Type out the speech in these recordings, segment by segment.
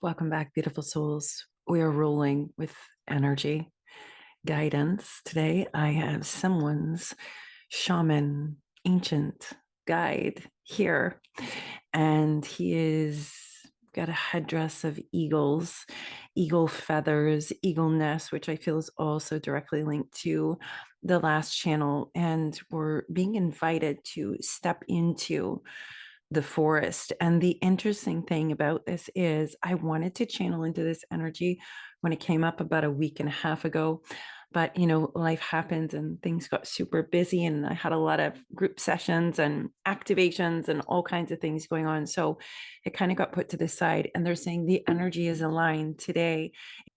Welcome back, beautiful souls. We are rolling with energy guidance. Today, I have someone's shaman, ancient guide here, and he is got a headdress of eagles, eagle feathers, eagle nest, which I feel is also directly linked to the last channel. And we're being invited to step into the forest. And the interesting thing about this is I wanted to channel into this energy when it came up about a week and a half ago. But, life happens and things got super busy, and I had a lot of group sessions and activations and all kinds of things going on. So it kind of got put to the side. And they're saying the energy is aligned today.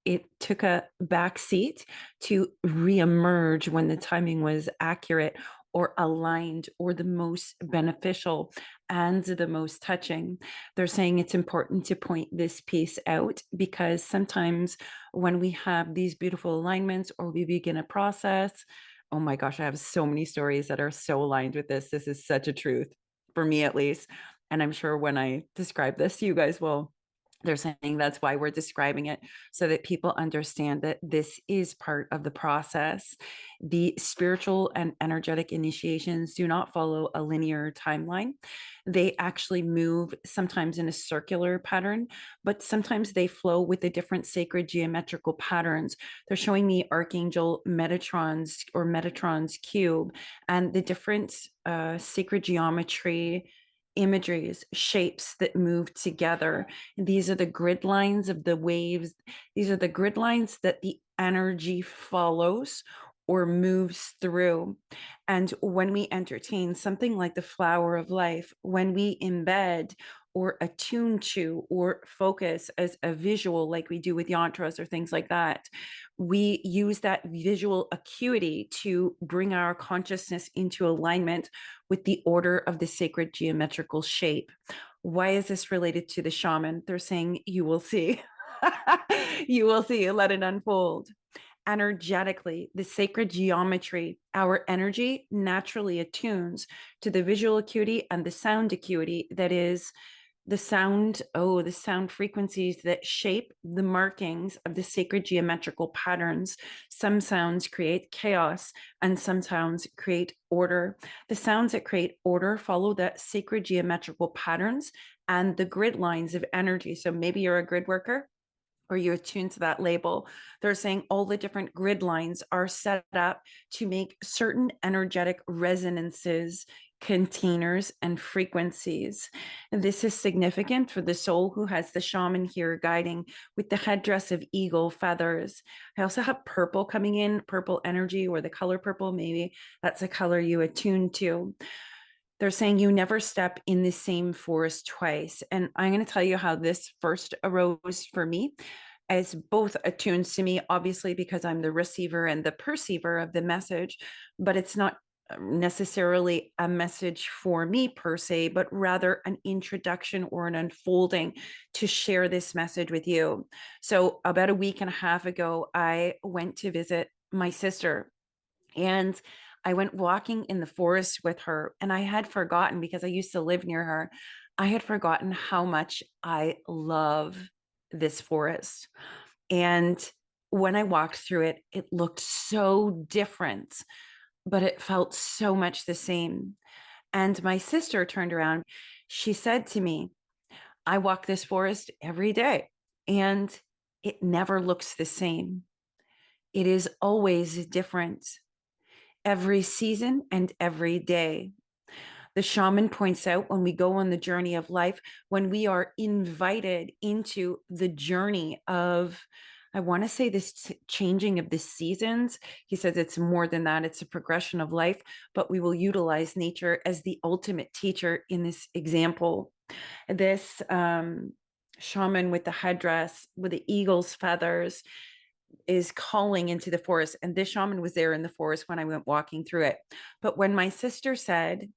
It took a back seat to reemerge when the timing was accurate or aligned or the most beneficial and the most touching. They're saying it's important to point this piece out because sometimes when we have these beautiful alignments or we begin a process, oh my gosh, I have so many stories that are so aligned with this. This is such a truth for me, at least. And I'm sure when I describe this, you guys will. They're saying that's why we're describing it, so that people understand that this is part of the process. The spiritual and energetic initiations do not follow a linear timeline. They actually move sometimes in a circular pattern, but sometimes they flow with the different sacred geometrical patterns. They're showing me Archangel Metatron's cube and the different sacred geometry imageries, shapes that move together. And these are the grid lines of the waves. These are the grid lines that the energy follows or moves through. And when we entertain something like the flower of life, when we embed or attune to or focus as a visual, like we do with yantras or things like that, we use that visual acuity to bring our consciousness into alignment with the order of the sacred geometrical shape. Why is this related to the shaman? They're saying, you will see. You will see. Let it unfold. Energetically, the sacred geometry, our energy naturally attunes to the visual acuity and the sound acuity that is the sound frequencies that shape the markings of the sacred geometrical patterns. Some sounds create chaos and some sounds create order. The sounds that create order follow the sacred geometrical patterns and the grid lines of energy. So maybe you're a grid worker or you're attuned to that label. They're saying all the different grid lines are set up to make certain energetic resonances, containers, and frequencies. And this is significant for the soul who has the shaman here guiding with the headdress of eagle feathers. I also have purple coming in, purple energy, or the color purple. Maybe that's a color you attune to. They're saying you never step in the same forest twice. And I'm going to tell you how this first arose for me as both attuned to me, obviously, because I'm the receiver and the perceiver of the message, but it's not necessarily a message for me per se, but rather an introduction or an unfolding to share this message with you. So about a week and a half ago, I went to visit my sister, and I went walking in the forest with her, and I had forgotten, because I used to live near her, I had forgotten how much I love this forest. And when I walked through it, it looked so different, but it felt so much the same. And my sister turned around. She said to me, I walk this forest every day, and it never looks the same. It is always different every season and every day. The shaman points out when we go on the journey of life, when we are invited into the journey of, I want to say, this changing of the seasons. He says it's more than that, it's a progression of life, but we will utilize nature as the ultimate teacher in this example. This shaman with the headdress, with the eagle's feathers, is calling into the forest. And this shaman was there in the forest when I went walking through it. But when my sister said,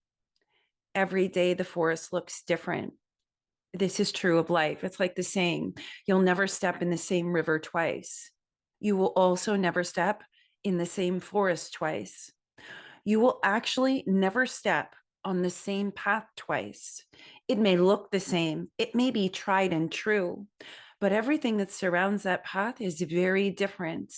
every day the forest looks different, this is true of life. It's like the saying, you'll never step in the same river twice. You will also never step in the same forest twice. You will actually never step on the same path twice. It may look the same, it may be tried and true, but everything that surrounds that path is very different.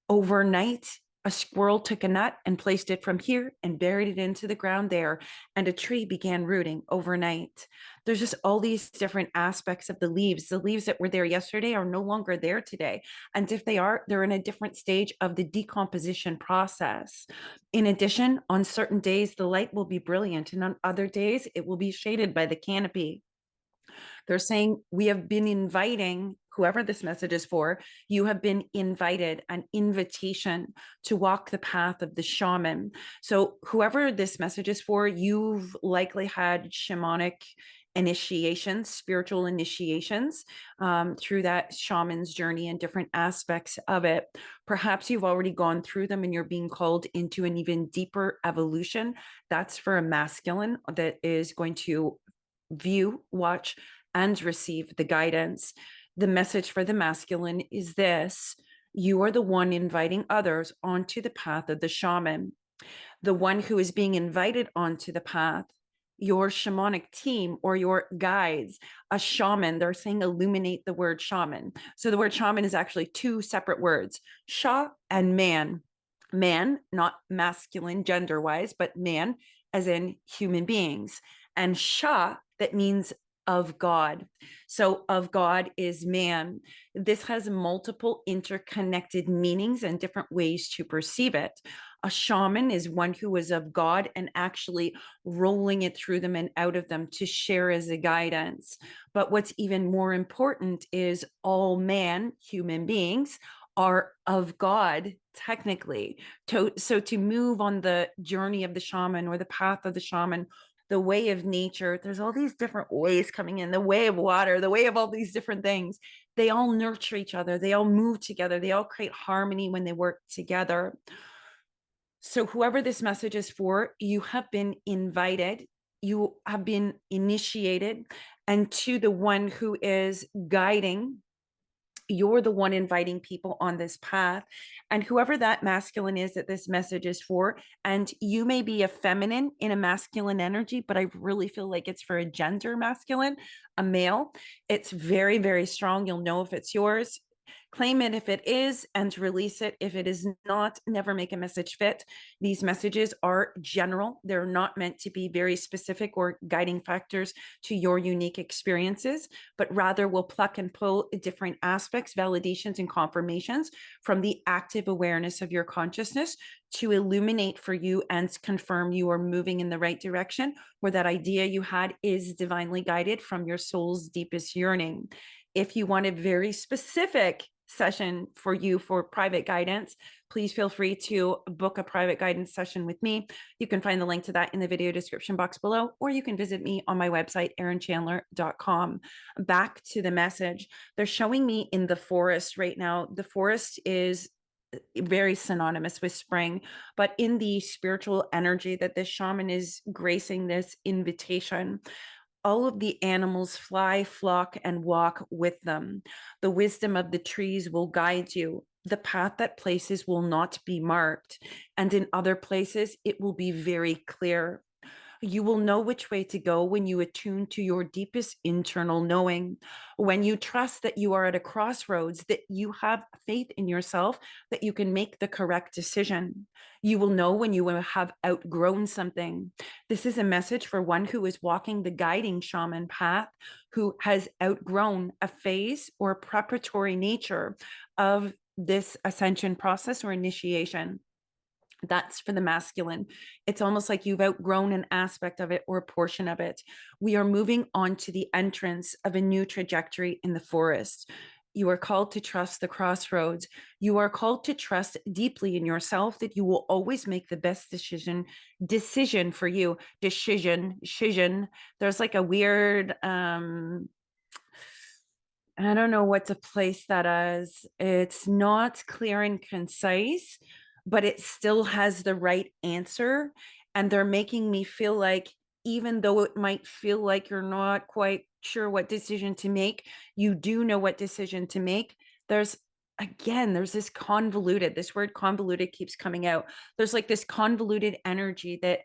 Overnight, a squirrel took a nut and placed it from here and buried it into the ground there, and a tree began rooting overnight. There's just all these different aspects of the leaves. The leaves that were there yesterday are no longer there today. And if they are, they're in a different stage of the decomposition process. In addition, on certain days, the light will be brilliant, and on other days, it will be shaded by the canopy. They're saying, we have been inviting whoever this message is for, you have been invited, an invitation to walk the path of the shaman. So whoever this message is for, you've likely had shamanic initiations, spiritual initiations through that shaman's journey and different aspects of it. Perhaps you've already gone through them and you're being called into an even deeper evolution. That's for a masculine that is going to view, watch, and receive the guidance. The message for the masculine is this: you are the one inviting others onto the path of the shaman. The one who is being invited onto the path, your shamanic team or your guides, a shaman, they're saying illuminate the word shaman. So the word shaman is actually two separate words, sha and man. Man, not masculine gender wise, but man as in human beings. And sha, that means of God. So of God is man. This has multiple interconnected meanings and different ways to perceive it. A shaman is one who is of God and actually rolling it through them and out of them to share as a guidance. But what's even more important is all man, human beings, are of God technically. So to move on the journey of the shaman or the path of the shaman, the way of nature, there's all these different ways coming in, the way of water, the way of all these different things. They all nurture each other. They all move together. They all create harmony when they work together. So whoever this message is for, you have been invited, you have been initiated, and to the one who is guiding, you're the one inviting people on this path. And whoever that masculine is that this message is for, and you may be a feminine in a masculine energy, but I really feel like it's for a gender masculine, a male. It's very, very strong. You'll know if it's yours. Claim it if it is and release it if it is not. Never make a message fit. These messages are general. They're not meant to be very specific or guiding factors to your unique experiences, but rather will pluck and pull different aspects, validations, and confirmations from the active awareness of your consciousness to illuminate for you and confirm you are moving in the right direction, where that idea you had is divinely guided from your soul's deepest yearning. If you want a very specific session for you for private guidance, please feel free to book a private guidance session with me. You can find the link to that in the video description box below, or you can visit me on my website, erinchandler.com. Back to the message. They're showing me in the forest right now. The forest is very synonymous with spring, but in the spiritual energy that this shaman is gracing this invitation, all of the animals fly, flock, and walk with them. The wisdom of the trees will guide you. The path that places will not be marked, and in other places, it will be very clear. You will know which way to go when you attune to your deepest internal knowing. When you trust that you are at a crossroads, that you have faith in yourself, that you can make the correct decision. You will know when you have outgrown something. This is a message for one who is walking the guiding shaman path, who has outgrown a phase or preparatory nature of this ascension process or initiation. That's for the masculine. It's almost like you've outgrown an aspect of it or a portion of it. We are moving on to the entrance of a new trajectory in the forest. You are called to trust the crossroads. You are called to trust deeply in yourself that you will always make the best decision for you. Decision. There's like a weird, I don't know what to place that as. It's not clear and concise, but it still has the right answer. And they're making me feel like, even though it might feel like you're not quite sure what decision to make, you do know what decision to make. There's this convoluted, this word convoluted keeps coming out. There's like this convoluted energy that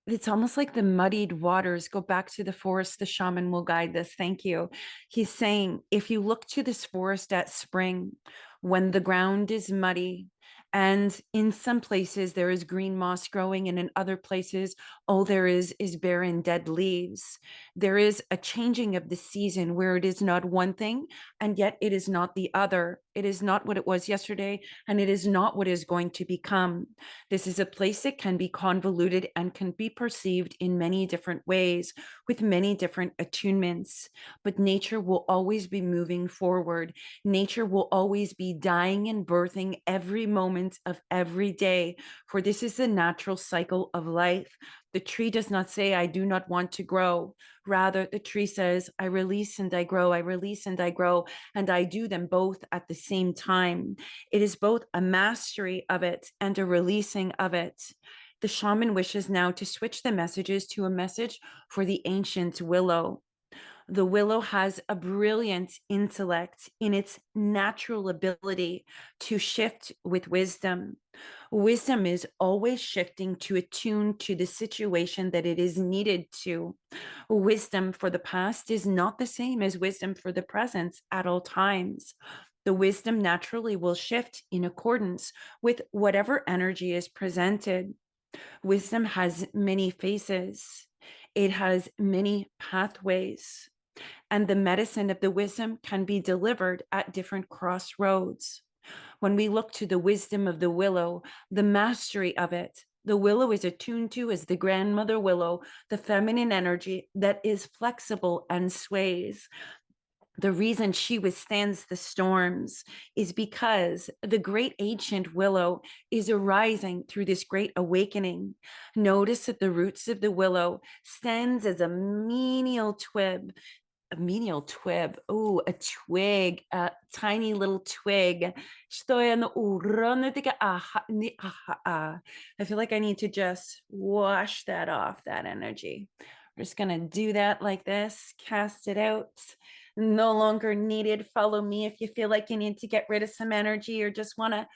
It's almost like the muddied waters. Go back to the forest. The shaman will guide this. Thank you. He's saying, if you look to this forest at spring, when the ground is muddy, and in some places there is green moss growing, and in other places, all there is barren dead leaves. There is a changing of the season where it is not one thing, and yet it is not the other. It is not what it was yesterday, and it is not what is going to become. This is a place that can be convoluted and can be perceived in many different ways with many different attunements. But nature will always be moving forward. Nature will always be dying and birthing every moment of every day, for this is the natural cycle of life. The tree does not say, I do not want to grow. Rather, the tree says, I release and I grow, I release and I grow, and I do them both at the same time. It is both a mastery of it and a releasing of it. The shaman wishes now to switch the messages to a message for the ancient willow. The willow has a brilliant intellect in its natural ability to shift with wisdom. Wisdom is always shifting to attune to the situation that it is needed to. Wisdom for the past is not the same as wisdom for the present at all times. The wisdom naturally will shift in accordance with whatever energy is presented. Wisdom has many faces, it has many pathways, and the medicine of the wisdom can be delivered at different crossroads. When we look to the wisdom of the willow, the mastery of it, the willow is attuned to as the grandmother willow, the feminine energy that is flexible and sways. The reason she withstands the storms is because the great ancient willow is arising through this great awakening. Notice that the roots of the willow stands as a twig, a tiny little twig. I feel like I need to just wash that off, that energy. We're just going to do that like this, cast it out. No longer needed. Follow me if you feel like you need to get rid of some energy or just want to,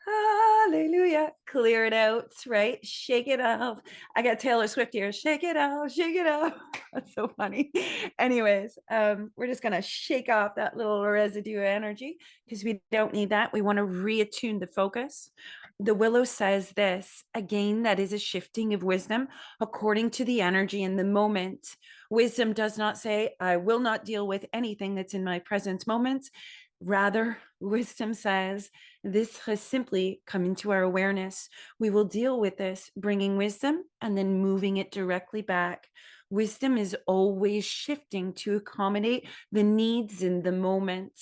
hallelujah, clear it out, right? Shake it off. I got Taylor Swift here. Shake it off, shake it off. That's so funny. Anyways, we're just going to shake off that little residue of energy because we don't need that. We want to reattune the focus. The willow says this again, that is a shifting of wisdom according to the energy in the moment. Wisdom does not say, I will not deal with anything that's in my present moment. Rather, wisdom says, this has simply come into our awareness. We will deal with this, bringing wisdom and then moving it directly back. Wisdom is always shifting to accommodate the needs in the moment.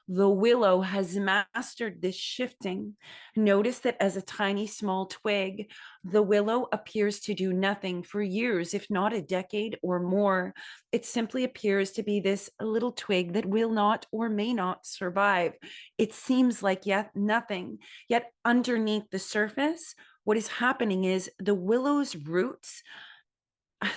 The willow has mastered this shifting. Notice that as a tiny small twig, the willow appears to do nothing for years, if not a decade or more. It simply appears to be this little twig that will not or may not survive. It seems like yet nothing, yet underneath the surface, what is happening is the willow's roots,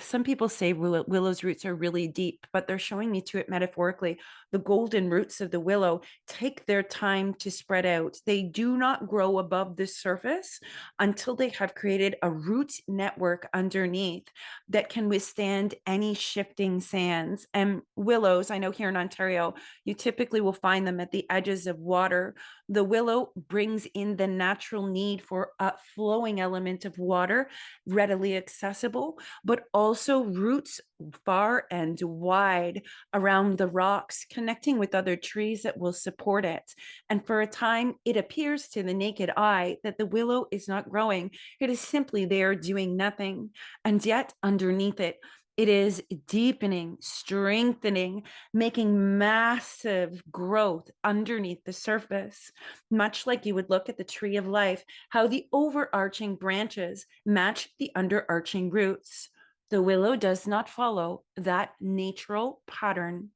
some people say willow's roots are really deep, but they're showing me to it metaphorically. The golden roots of the willow take their time to spread out. They do not grow above the surface until they have created a root network underneath that can withstand any shifting sands. And willows, I know here in Ontario, you typically will find them at the edges of water. The willow brings in the natural need for a flowing element of water, readily accessible, but also roots far and wide around the rocks, connecting with other trees that will support it. And for a time, it appears to the naked eye that the willow is not growing. It is simply there doing nothing. And yet, underneath it, it is deepening, strengthening, making massive growth underneath the surface, much like you would look at the tree of life, how the overarching branches match the underarching roots. The willow does not follow that natural pattern.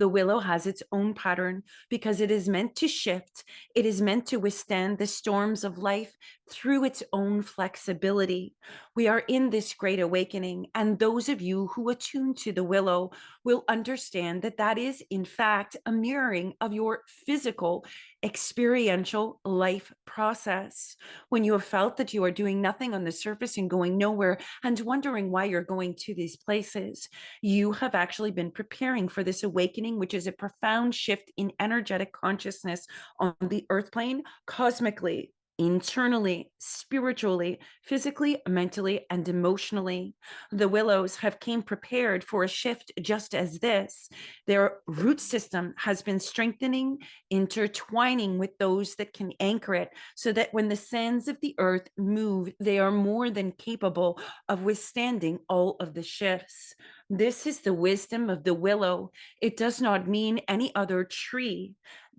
The willow has its own pattern because it is meant to shift. It is meant to withstand the storms of life through its own flexibility. We are in this great awakening, and those of you who attune to the willow will understand that that is, in fact, a mirroring of your physical, experiential life process. When you have felt that you are doing nothing on the surface and going nowhere and wondering why you're going to these places, you have actually been preparing for this awakening, which is a profound shift in energetic consciousness on the earth plane, cosmically, internally, spiritually, physically, mentally, and emotionally. The willows have came prepared for a shift just as this. Their root system has been strengthening, intertwining with those that can anchor it, so that when the sands of the earth move, they are more than capable of withstanding all of the shifts. This is the wisdom of the willow. It does not mean any other tree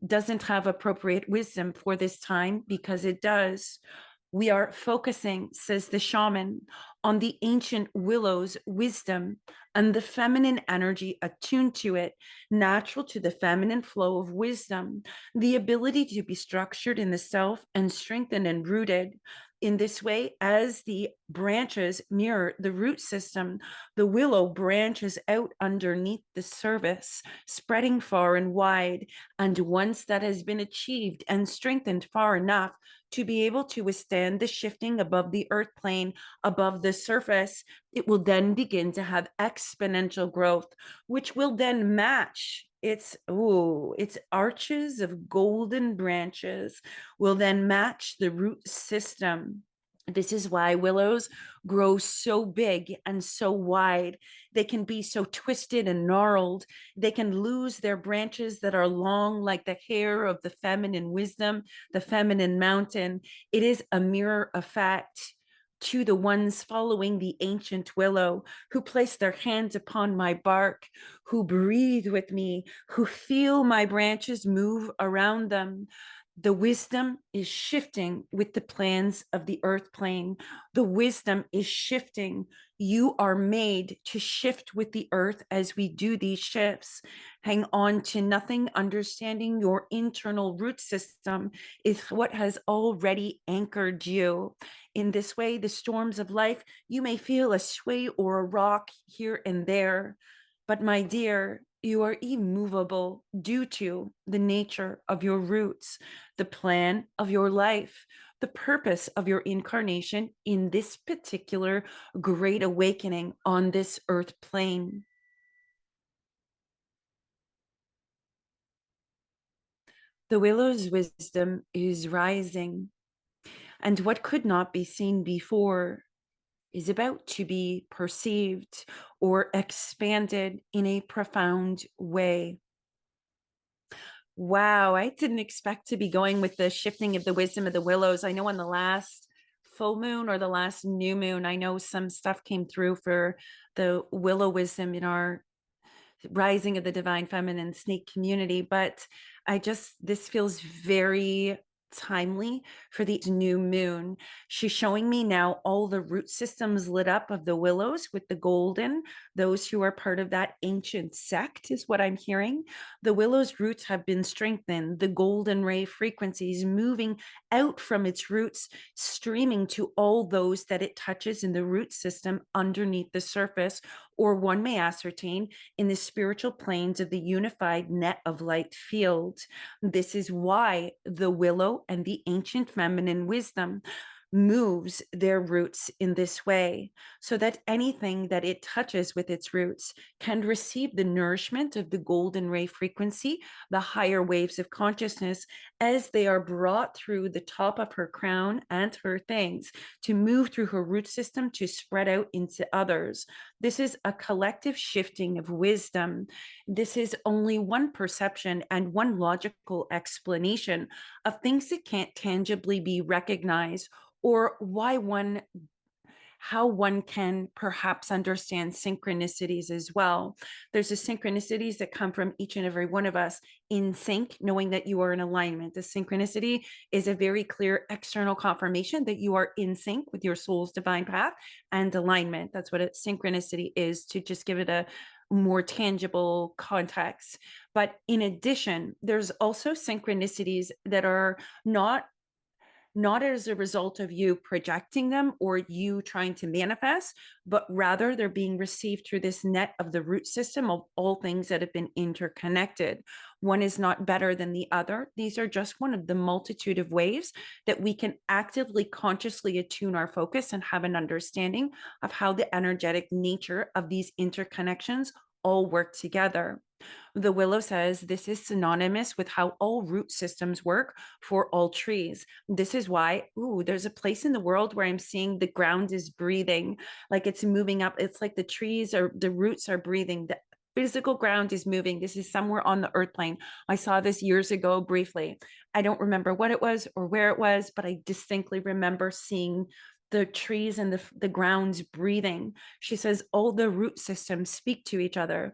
doesn't have appropriate wisdom for this time, because it does. We are focusing, says the shaman, on the ancient willow's wisdom and the feminine energy attuned to it, natural to the feminine flow of wisdom, the ability to be structured in the self and strengthened and rooted. In this way, as the branches mirror the root system, the willow branches out underneath the surface, spreading far and wide. And once that has been achieved and strengthened far enough to be able to withstand the shifting above the earth plane, above the surface, it will then begin to have exponential growth, which will then match its arches of golden branches will then match the root system. This is why willows grow so big and so wide. They can be so twisted and gnarled. They can lose their branches that are long like the hair of the feminine wisdom, the feminine mountain. It is a mirror effect to the ones following the ancient willow, who place their hands upon my bark, who breathe with me, who feel my branches move around them. The wisdom is shifting with the plans of the earth plane. The wisdom is shifting. You are made to shift with the earth as we do these shifts. Hang on to nothing. Understanding your internal root system is what has already anchored you. In this way, the storms of life, you may feel a sway or a rock here and there. But my dear, you are immovable due to the nature of your roots, the plan of your life, the purpose of your incarnation in this particular great awakening on this earth plane. The willow's wisdom is rising, and what could not be seen before is about to be perceived or expanded in a profound way. Wow, I didn't expect to be going with the shifting of the wisdom of the willows. I know on the last full moon or the last new moon, I know some stuff came through for the willow wisdom in our rising of the divine feminine sneak community, but this feels very timely for the new moon. She's showing me now all the root systems lit up of the willows with the golden. Those who are part of that ancient sect is what I'm hearing. The willow's roots have been strengthened, the golden ray frequencies moving out from its roots, streaming to all those that it touches in the root system underneath the surface, or one may ascertain in the spiritual planes of the unified net of light field. This is why the willow and the ancient feminine wisdom moves their roots in this way, so that anything that it touches with its roots can receive the nourishment of the golden ray frequency, the higher waves of consciousness, as they are brought through the top of her crown and her things to move through her root system to spread out into others. This is a collective shifting of wisdom. This is only one perception and one logical explanation of things that can't tangibly be recognized, or how one can perhaps understand synchronicities as well. There's the synchronicities that come from each and every one of us in sync, knowing that you are in alignment. The synchronicity is a very clear external confirmation that you are in sync with your soul's divine path and alignment. That's what a synchronicity is, to just give it a more tangible context. But in addition, there's also synchronicities that are not as a result of you projecting them or you trying to manifest, but rather they're being received through this net of the root system of all things that have been interconnected. One is not better than the other. These are just one of the multitude of ways that we can actively, consciously attune our focus and have an understanding of how the energetic nature of these interconnections all work together. The Willow says this is synonymous with how all root systems work for all trees. This is why, there's a place in the world where I'm seeing the ground is breathing, like it's moving up. It's like the trees or the roots are breathing. The physical ground is moving. This is somewhere on the earth plane. I saw this years ago briefly. I don't remember what it was or where it was, but I distinctly remember seeing the trees and the grounds breathing. She says all the root systems speak to each other.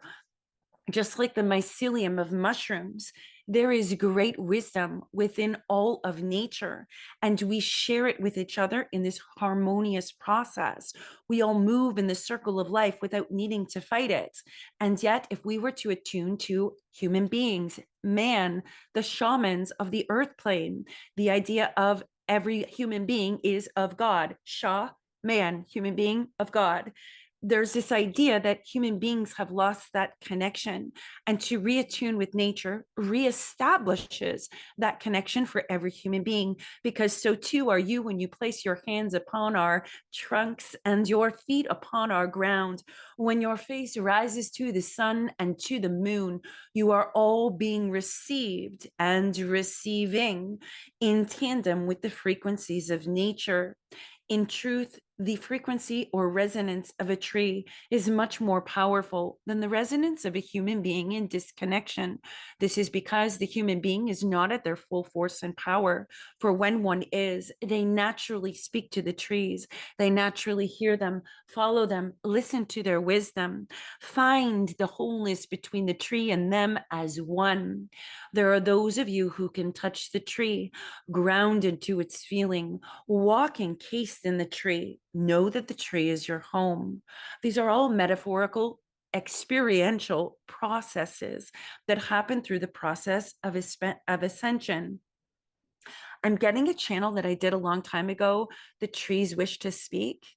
Just like the mycelium of mushrooms, there is great wisdom within all of nature, and we share it with each other in this harmonious process. We all move in the circle of life without needing to fight it. And yet, if we were to attune to human beings, man, the shamans of the earth plane, the idea of every human being is of God, Sha, man, human being of God. There's this idea that human beings have lost that connection, and to reattune with nature reestablishes that connection for every human being, because so too are you when you place your hands upon our trunks and your feet upon our ground. When your face rises to the sun and to the moon, you are all being received and receiving in tandem with the frequencies of nature. In truth, the frequency or resonance of a tree is much more powerful than the resonance of a human being in disconnection. This is because the human being is not at their full force and power. For when one is, they naturally speak to the trees. They naturally hear them, follow them, listen to their wisdom, find the wholeness between the tree and them as one. There are those of you who can touch the tree, ground into its feeling, walk encased in the tree, know that the tree is your home. These are all metaphorical, experiential processes that happen through the process of ascension. I'm getting a channel that I did a long time ago, The Trees Wish to Speak.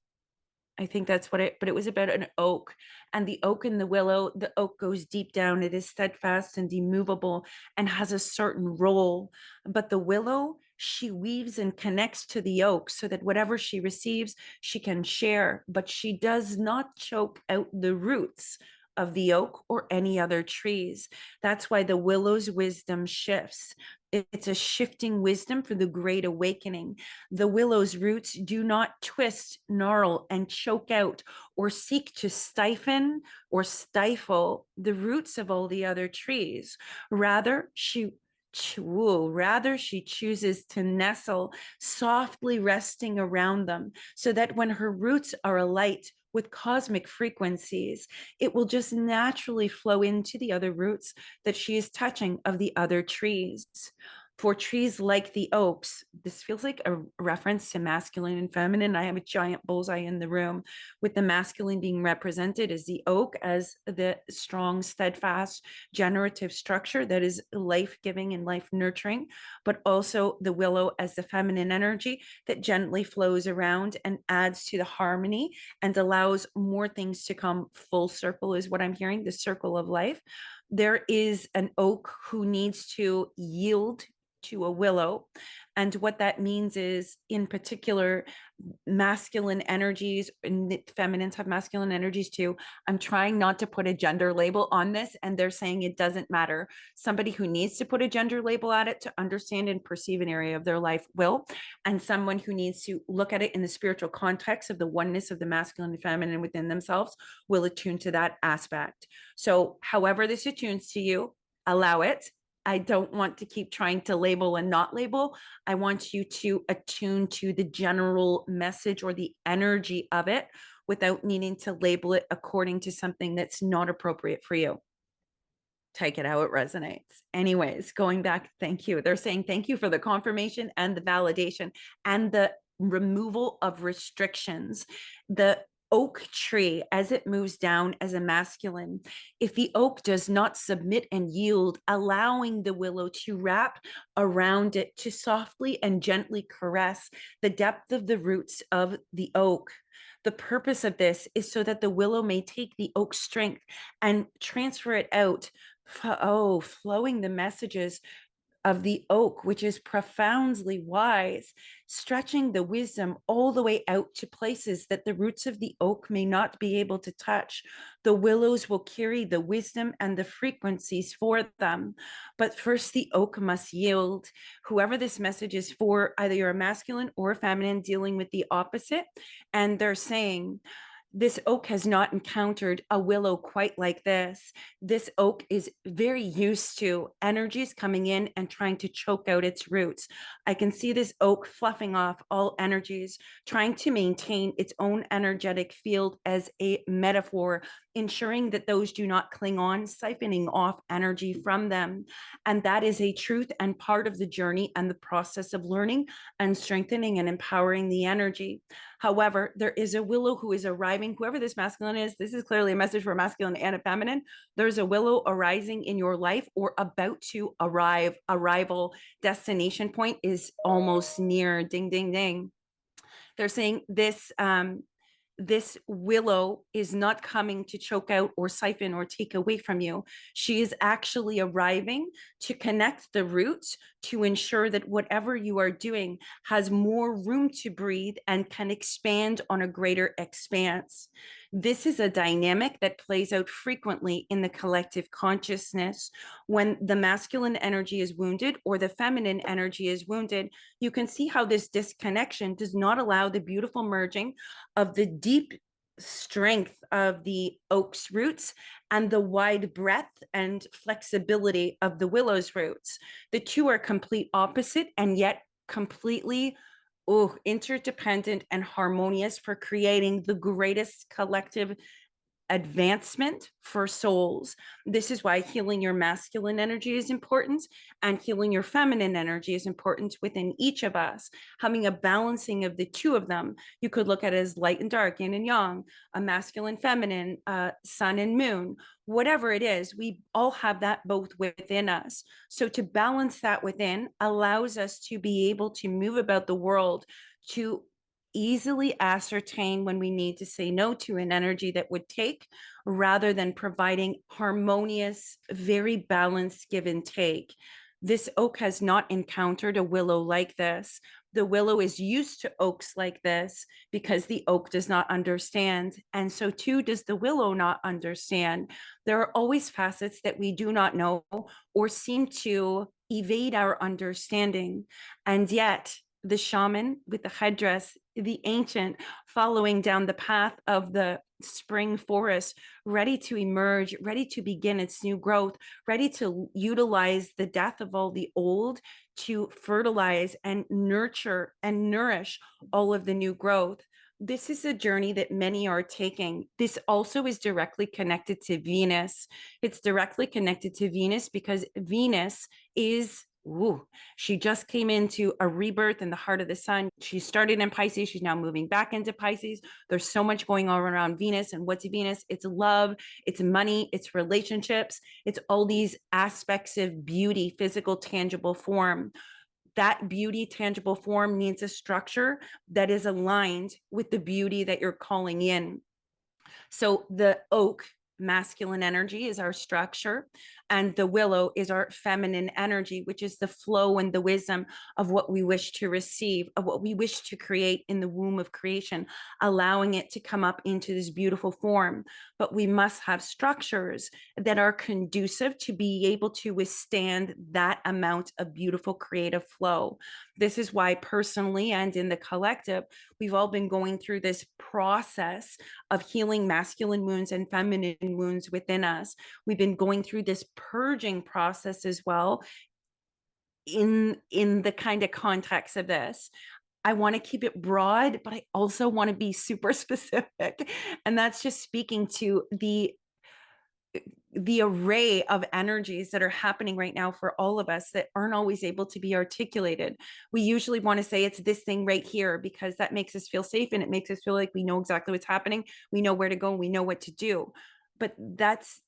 I think that's what but it was about an oak, and the oak and the willow. The oak goes deep down. It is steadfast and immovable and has a certain role. But the willow, she weaves and connects to the oak so that whatever she receives, she can share, but she does not choke out the roots of the oak or any other trees. That's why the willow's wisdom shifts. It's a shifting wisdom for the great awakening. The willow's roots do not twist, gnarl, and choke out or seek to stiffen or stifle the roots of all the other trees. Rather, she chooses to nestle, softly resting around them, so that when her roots are alight with cosmic frequencies, it will just naturally flow into the other roots that she is touching of the other trees. For trees like the oaks, this feels like a reference to masculine and feminine. I have a giant bullseye in the room, with the masculine being represented as the oak, as the strong, steadfast, generative structure that is life-giving and life-nurturing, but also the willow as the feminine energy that gently flows around and adds to the harmony and allows more things to come full circle, is what I'm hearing, the circle of life. There is an oak who needs to yield to a willow. And what that means is, in particular, masculine energies, and feminines have masculine energies too. I'm trying not to put a gender label on this, and they're saying it doesn't matter. Somebody who needs to put a gender label at it to understand and perceive an area of their life will, and someone who needs to look at it in the spiritual context of the oneness of the masculine and feminine within themselves will attune to that aspect. So however this attunes to you, allow it. I don't want to keep trying to label and not label. I want you to attune to the general message or the energy of it without needing to label it according to something that's not appropriate for you. Take it how it resonates. Anyways, going back, thank you. They're saying thank you for the confirmation and the validation and the removal of restrictions. The oak tree as it moves down as a masculine. If the oak does not submit and yield, allowing the willow to wrap around it, to softly and gently caress the depth of the roots of the oak. The purpose of this is so that the willow may take the oak's strength and transfer it out, flowing the messages of the oak, which is profoundly wise, stretching the wisdom all the way out to places that the roots of the oak may not be able to touch. The willows will carry the wisdom and the frequencies for them. But first, the oak must yield. Whoever this message is for, either you're a masculine or a feminine dealing with the opposite, and they're saying, this oak has not encountered a willow quite like this. This oak is very used to energies coming in and trying to choke out its roots. I can see this oak fluffing off all energies, trying to maintain its own energetic field as a metaphor, ensuring that those do not cling on, siphoning off energy from them. And that is a truth and part of the journey and the process of learning and strengthening and empowering the energy. However, there is a willow who is arriving, whoever this masculine is. This is clearly a message for a masculine and a feminine. There's a willow arising in your life or about to arrive. Arrival destination point is almost near. Ding, ding, ding. They're saying this willow is not coming to choke out or siphon or take away from you. She is actually arriving to connect the roots to ensure that whatever you are doing has more room to breathe and can expand on a greater expanse. This is a dynamic that plays out frequently in the collective consciousness. When the masculine energy is wounded or the feminine energy is wounded, you can see how this disconnection does not allow the beautiful merging of the deep strength of the oak's roots and the wide breadth and flexibility of the willow's roots. The two are complete opposite and yet completely interdependent and harmonious for creating the greatest collective advancement for souls. This is why healing your masculine energy is important and healing your feminine energy is important within each of us. Having a balancing of the two of them, you could look at it as light and dark, yin and yang, a masculine, feminine, sun and moon, whatever it is, we all have that both within us. So to balance that within allows us to be able to move about the world, to easily ascertain when we need to say no to an energy that would take, rather than providing harmonious, very balanced give and take. This oak has not encountered a willow like this. The willow is used to oaks like this because the oak does not understand. And so too does the willow not understand. There are always facets that we do not know or seem to evade our understanding. And yet the shaman with the headdress, the ancient following down the path of the spring forest, ready to emerge, ready to begin its new growth, ready to utilize the death of all the old to fertilize and nurture and nourish all of the new growth. This is a journey that many are taking. This also is directly connected to Venus. It's directly connected to Venus because Venus is she just came into a rebirth in the heart of the sun. She started in Pisces. She's now moving back into Pisces. There's so much going on around Venus. And what's Venus? It's love, it's money, it's relationships, it's all these aspects of beauty, physical, tangible form. That beauty, tangible form needs a structure that is aligned with the beauty that you're calling in. So the oak, masculine energy, is our structure, and the willow is our feminine energy, which is the flow and the wisdom of what we wish to receive, of what we wish to create in the womb of creation, allowing it to come up into this beautiful form. But we must have structures that are conducive to be able to withstand that amount of beautiful creative flow. This is why personally and in the collective, we've all been going through this process of healing masculine wounds and feminine wounds within us. We've been going through this purging process as well in the kind of context of this. I want to keep it broad, but I also want to be super specific. And that's just speaking to the array of energies that are happening right now for all of us that aren't always able to be articulated. We usually want to say it's this thing right here because that makes us feel safe and it makes us feel like we know exactly what's happening. We know where to go. We know what to do. But that's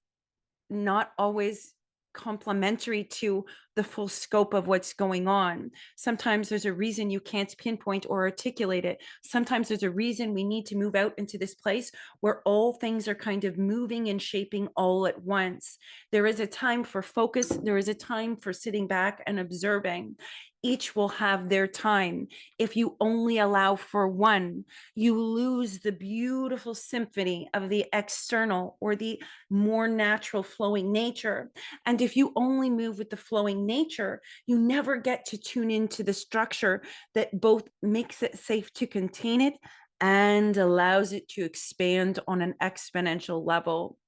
not always complementary to the full scope of what's going on. Sometimes there's a reason you can't pinpoint or articulate it. Sometimes there's a reason we need to move out into this place where all things are kind of moving and shaping all at once. There is a time for focus, there is a time for sitting back and observing. Each will have their time. If you only allow for one, you lose the beautiful symphony of the external or the more natural flowing nature. And if you only move with the flowing nature, you never get to tune into the structure that both makes it safe to contain it and allows it to expand on an exponential level.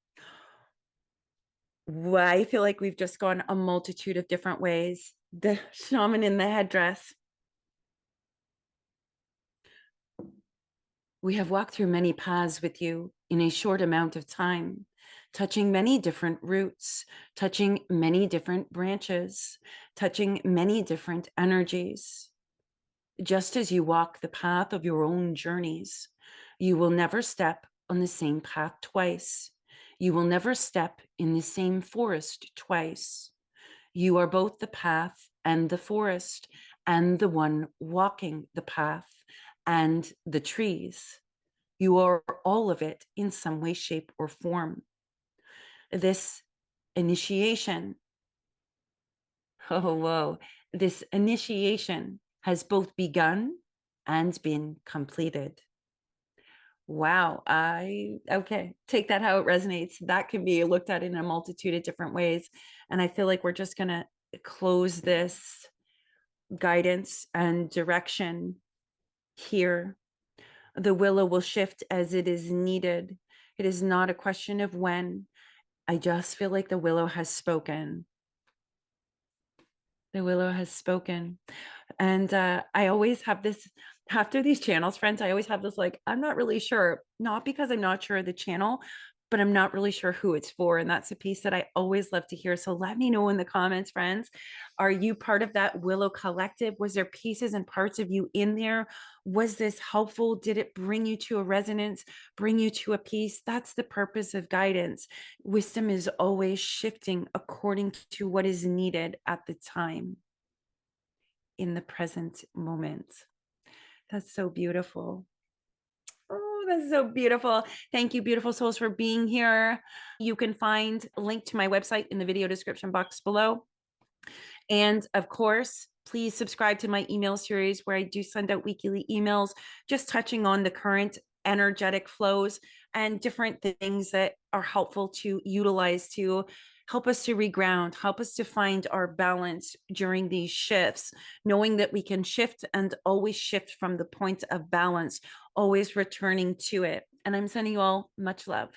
I feel like we've just gone a multitude of different ways. The shaman in the headdress. We have walked through many paths with you in a short amount of time, touching many different roots, touching many different branches, touching many different energies. Just as you walk the path of your own journeys, you will never step on the same path twice. You will never step in the same forest twice. You are both the path and the forest, and the one walking the path and the trees. You are all of it in some way, shape, or form. This initiation, oh, whoa, this initiation has both begun and been completed. Wow. Okay, take that how it resonates. That can be looked at in a multitude of different ways. And I feel like we're just going to close this guidance and direction here. The willow will shift as it is needed. It is not a question of when. I just feel like the willow has spoken. The willow has spoken. And I always have this, after these channels, friends, I always have this like, I'm not really sure, not because I'm not sure of the channel, but I'm not really sure who it's for. And that's a piece that I always love to hear. So let me know in the comments, friends. Are you part of that Willow collective? Was there pieces and parts of you in there? Was this helpful? Did it bring you to a resonance, bring you to a peace? That's the purpose of guidance. Wisdom is always shifting according to what is needed at the time, in the present moment. That's so beautiful. Oh, that's so beautiful. Thank you, beautiful souls, for being here. You can find a link to my website in the video description box below. And of course, please subscribe to my email series where I do send out weekly emails just touching on the current energetic flows and different things that are helpful to utilize to help us to reground, help us to find our balance during these shifts, knowing that we can shift and always shift from the point of balance, always returning to it. And I'm sending you all much love.